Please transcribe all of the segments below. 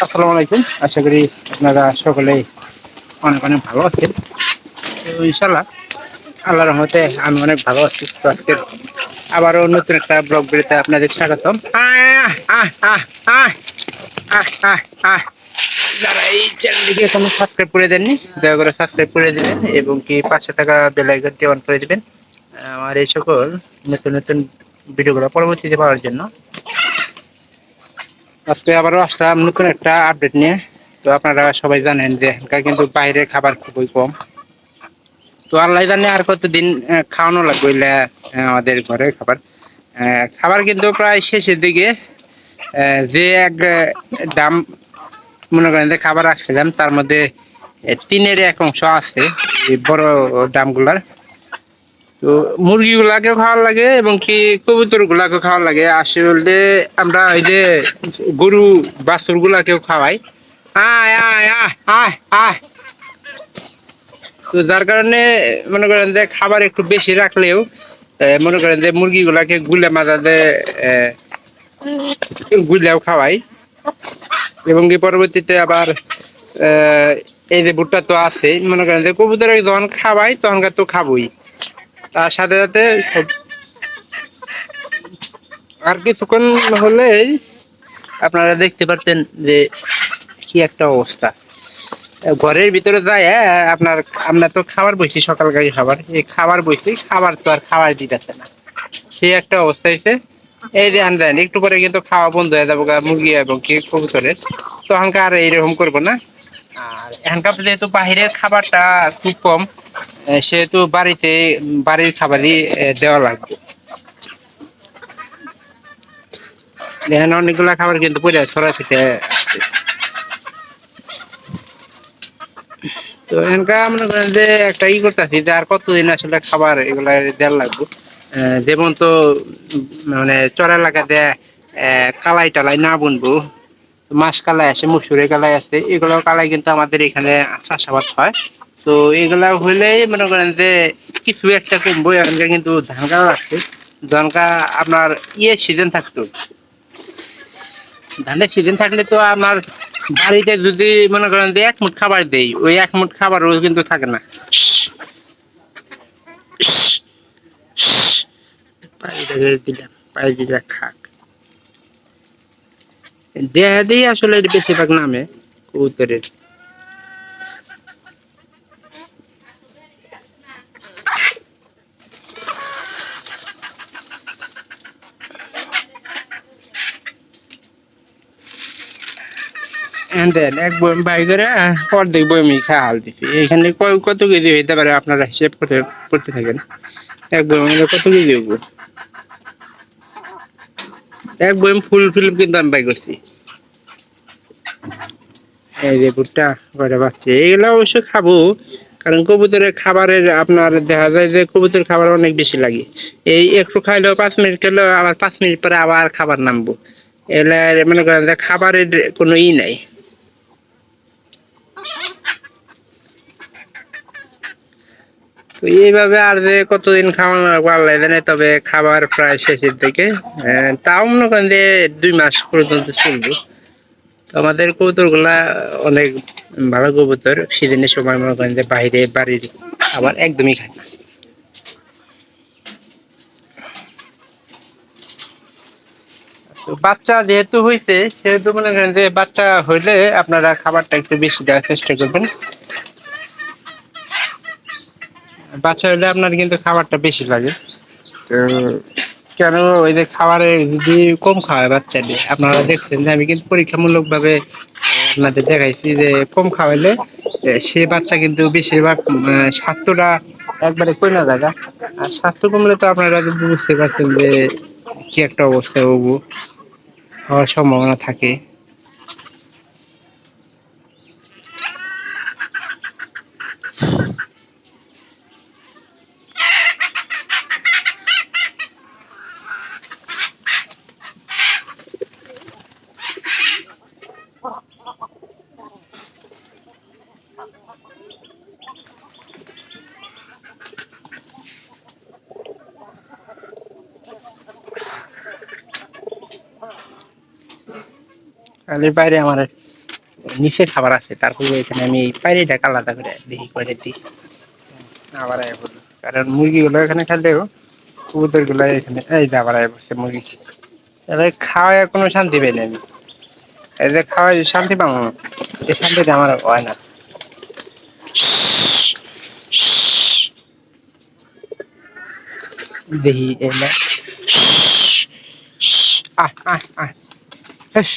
আসসালামু আলাইকুম। আশা করি আপনারা সকলেই অনেক অনেক ভালো আছেন। তো ইনশাআল্লাহ আল্লাহর রহমতে আমি অনেক ভালো আছি। তো আজকের আবারও নতুন একটা ব্লগ ভিডিওতে আপনাদের স্বাগতম। আহ আহ আহ আহ আহ আহ আহ যারা এই চ্যানেলটিকে এখনো সাবস্ক্রাইব করে দেননি, দয়া করে সাবস্ক্রাইব করে দিবেন এবং কি পাশে থাকা বেল আইকনটি অন করে দিবেন আমার এই সকল নতুন নতুন ভিডিওগুলো পরবর্তীতে পাওয়ার জন্য। আজকে আবারও আসলাম নতুন একটা আপডেট নিয়ে। তো আপনারা সবাই জানেন যে এখানকার কিন্তু বাইরে খাবার খুবই কম। তো আল্লাহ জানে আর কতদিন খাওয়ানো লাগবে আমাদের ঘরে খাবার। খাবার কিন্তু প্রায় শেষের দিকে। যে এক দাম মনে করেন যে খাবার রাখছিলাম তার মধ্যে তিনের এক অংশ আছে এই বড় দামগুলার। তো মুরগিগুলাকেও খাওয়ার লাগে এবং কি কবুতর গুলাকেও খাওয়ার লাগে। আসলে আমরা ওই যে গরু বাছুর গুলাকেও খাওয়াই। আয় আয় আয় আয় আয়। তো যার কারণে মনে করেন যে খাবার একটু বেশি রাখলেও মনে করেন যে মুরগিগুলাকে গুলে মাজাতে গুলেও খাওয়াই এবং কি পরবর্তীতে আবার এই যে ভুট্টা তো আছে, মনে করেন যে কবুতর যখন খাওয়াই তখনকার তো খাবই, তার সাথে সাথে আর কিছুক্ষণ হলেই আপনারা দেখতে পাচ্ছেন যে কি একটা অবস্থা ঘরের ভিতরে যায়। আপনার আমরা তো খাবার বসি, সকালকারী খাবার, এই খাবার বসি, খাবার তো আর খাবার দিতেছে না, সেই একটা অবস্থা হয়েছে। এই যে আনবেন একটু পরে কিন্তু খাওয়া বন্ধ হয়ে যাবো মুরগি এবং কি কবুতরের, তো এখানকার এইরকম করবো না। আর এখানকার যেহেতু বাহিরের খাবারটা খুব কম, সেহেতু বাড়িতে বাড়ির খাবারই দেওয়া লাগবে। দেখেন অনেকগুলা খাবার কিন্তু পড়ে ছড়াছিতে আসছে। তো এখানকার মনে করেন যে একটা করতেছি যে আর কতদিন আসলে খাবার এগুলা দেওয়ার লাগবে। যেমন তো মানে চর এলাকাতে কালাই টালাই না বুনবো, মাছ কালাই আছে, মুসুরি কালাই আছে, এগুলো কালাই কিন্তু আমাদের এখানে চাষাবাদ হয়। তো এগুলা হইলেই মনে করেন যে কিছু একটা কমবো। এখানকার কিন্তু ধান কাটা লাগছে, ধান আপনার সিজন থাকতো, ধানের সিজন থাকলে তো আমার বাড়িতে যদি মনে করেন যে এক মুঠ খাবার দেই, ওই এক মুঠ খাবারও কিন্তু থাকে না। দিলাম পায়ে দিলে খাক দেহা দিয়ে আসলে বেশিরভাগ নামে কবুতরের। দেন এক বয়ম বাই করে অর্ধেক বয়মি খাওয়া হাল দিচ্ছি। এখানে কত কেজি হইতে পারে আপনারা হিসেব করে করতে থাকেন। এক বয়ম কত কেজি হইব? এক বয়ম ফুল ফিল্ম কিন্তু আমি বাই করছি। এই যে ভুট্টা কয়টা বাচ্চা, এগুলো অবশ্য খাবো, কারণ কবুতরের খাবারের আপনার দেখা যায় যে কবুতরের খাবার অনেক বেশি লাগে। এই একটু খাইলেও 5 মিনিট খেলেও আবার 5 মিনিট পরে আবার খাবার নামবো। এগুলা মনে করেন যে খাবারের কোনো নাই। তো এইভাবে আর যে কতদিন খাওয়ানো আল্লাহ জানে, তবে খাবার প্রায় শেষের দিকে। তাও মনে করেন যে 2 মাস পর্যন্ত চলবে। আমাদের কবুতর গুলা অনেক ভালো কবুতর, সিজনের সময় মনে করেন যে বাইরে বাড়ির খাবার একদমই খায় না। তো বাচ্চা যেহেতু হয়েছে সেহেতু মনে করেন যে বাচ্চা হইলে আপনারা খাবারটা একটু বেশি দেওয়ার চেষ্টা করবেন। বাচ্চা হইলে আপনার কিন্তু খাবারটা বেশি লাগে। তো কেন, ওই যে খাবারে যদি কম খাওয়ায় বাচ্চাদের, আপনারা দেখছেন যে আমি কিন্তু পরীক্ষামূলক ভাবে আপনাদের দেখাইছি যে কম খাওয়াইলে সে বাচ্চা কিন্তু বেশিরভাগ স্বাস্থ্যটা একবারে কমে যায়। আর স্বাস্থ্য কমলে তো আপনারা কিন্তু বুঝতে পারছেন যে কি একটা অবস্থা হওয়ার সম্ভাবনা থাকে। খালি বাইরে আমার নিচে খাবার আছে, তারপরে এখানে আমি এই পায়রিটাকে আলাদা করে দেখি করে দিই। আবার আয় বললো, কারণ মুরগিগুলো এখানে খেলেও কবুতর গুলো এখানে এই যে আবার আয় বসছে মুরগি। এবার খাওয়ায় কোনো শান্তি পাই না আমি, এদের খাওয়াই শান্তি পাবো না, এই শান্তিটা আমার হয় না। দেখি এলে আহ আহ আহ হুস,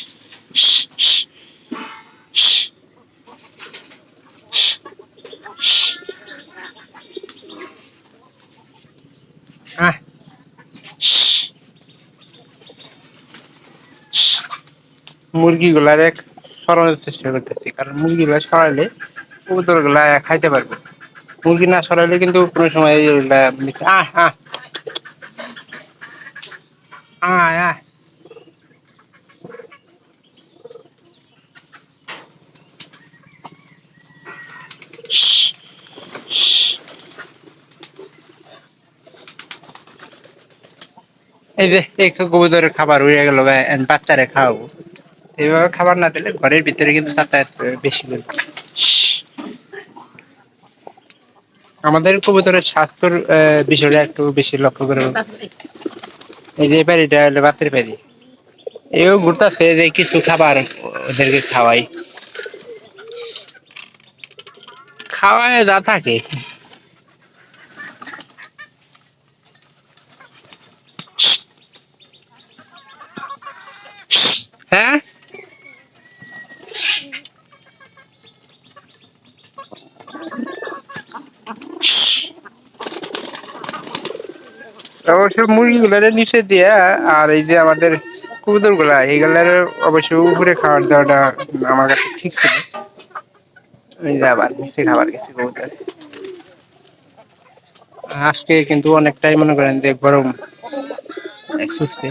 আহ মুরগিগুলারে সরানোর চেষ্টা করতেছি, কারণ মুরগিগুলা সরাইলে কবুতর গুলা খাইতে পারবে। মুরগি না সরাইলে কিন্তু কোনো সময় এগুলা আহ আহ আয় আয়। এই যে একটু কবুতরের খাবার উড়ে গেল, বাচ্চারে খাওয়াবো। এইভাবে খাবার না দিলে ঘরের ভিতরে কিন্তু যাতায়াত বেশি করে। আমাদের কবুতরের স্বাস্থ্যের বিষয়টা একটু বেশি লক্ষ্য করে। এই যে এবার এটা হলো বাতের পারি, এও ঘুরতেছে যে কিছু খাবার ওদেরকে খাওয়াই, খাওয়ায় যা থাকে। হ্যাঁ, অবশ্য মুরগিগুলারে নিচে দিয়া আর এই যে আমাদের কবুতর গুলা এইগুলার অবশ্য উপরে খাবার দেওয়াটা আমার কাছে ঠিক ছিল। এই যে আবার নিচে খাবার গেছে কবুতর। আজকে কিন্তু অনেকটাই মনে করেন যে গরম ছুটছে,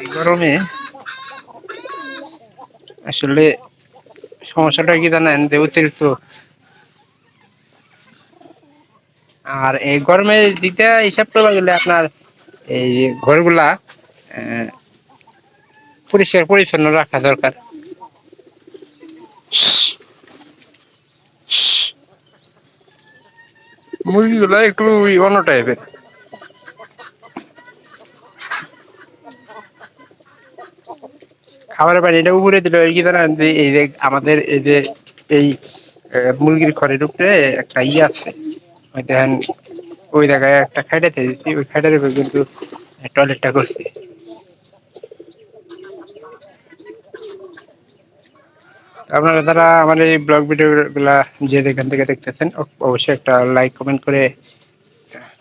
এই গরমে আসলে সমস্যাটা কি জানেন, যে অতিরিক্ত। আর এই গরমে দিতে হিসাব করবা গেলে আপনার এই ঘরগুলা আহ, পরিষ্কার পরিচ্ছন্ন রাখা দরকার। মুরগিগুলা একটু অন্য টাইপের। খাবারের পানিটা উপরে দিলে ওই কি জানেন, যে এই যে আমাদের এই যে এই মুরগির ঘরের উপরে একটা ইয়ে আছে, ওই দেখেন ওই জায়গায় একটা খাইটাতে দিচ্ছি, ওই খাইটার উপরে কিন্তু টয়লেটটা করছি। তো আপনারা যারা আমার এই ব্লগ ভিডিও গুলা যে যেখান থেকে দেখতেছেন অবশ্যই একটা লাইক কমেন্ট করে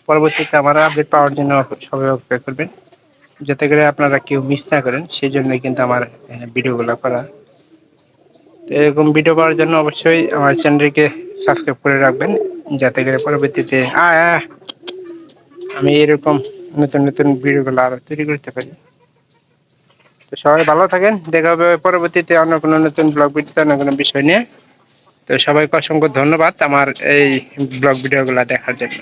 পরবর্তীতে আমার আপডেট পাওয়ার জন্য সবাই অপেক্ষা করবেন, যাতে করে আপনারা কেউ মিস না করেন, সেই জন্যই কিন্তু আমার ভিডিওগুলো করা। তো এরকম ভিডিও পাওয়ার জন্য অবশ্যই আমার চ্যানেলটিকে সাবস্ক্রাইব করে রাখবেন, যাতে করে পরবর্তীতে আমি এরকম নতুন নতুন ভিডিওগুলো আরো তৈরি করতে পারি। তো সবাই ভালো থাকেন, দেখা হবে পরবর্তীতে অন্য কোনো নতুন ব্লগ ভিডিওতে অন্য কোনো বিষয় নিয়ে। তো সবাইকে অসংখ্য ধন্যবাদ আমার এই ব্লগ ভিডিওগুলো দেখার জন্য।